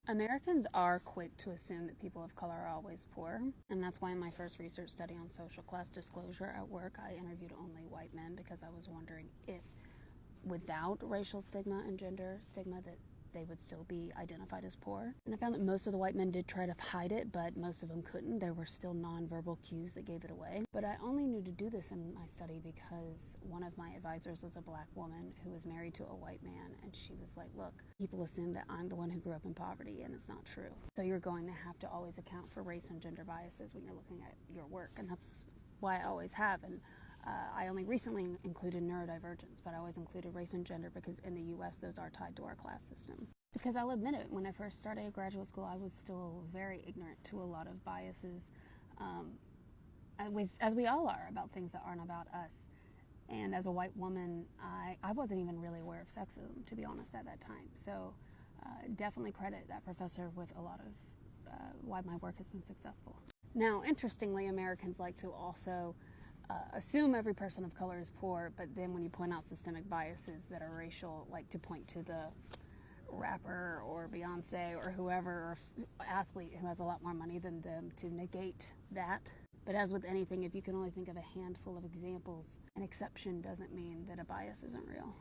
Americans are quick to assume that people of color are always poor, and that's why in my first research study on social class disclosure at work, I interviewed only white men because I was wondering if, without racial stigma and gender stigma, that they would still be identified as poor. And I found that most of the white men did try to hide it, but most of them couldn't. There were still nonverbal cues that gave it away. But I only knew to do this in my study because one of my advisors was a black woman who was married to a white man, and she was like, look, people assume that I'm the one who grew up in poverty, and it's not true. So you're going to have to always account for race and gender biases when you're looking at your work, and that's why I always have. And I only recently included neurodivergence, but I always included race and gender because in the U.S. those are tied to our class system. Because I'll admit it, when I first started graduate school, I was still very ignorant to a lot of biases, as we all are, about things that aren't about us. And as a white woman, I wasn't even really aware of sexism, to be honest, at that time. So definitely credit that professor with a lot of why my work has been successful. Now, interestingly, Americans like to also assume every person of color is poor, but then when you point out systemic biases that are racial, like to point to the rapper or Beyonce or whoever, or athlete who has a lot more money than them, to negate that. But as with anything, if you can only think of a handful of examples, an exception doesn't mean that a bias isn't real.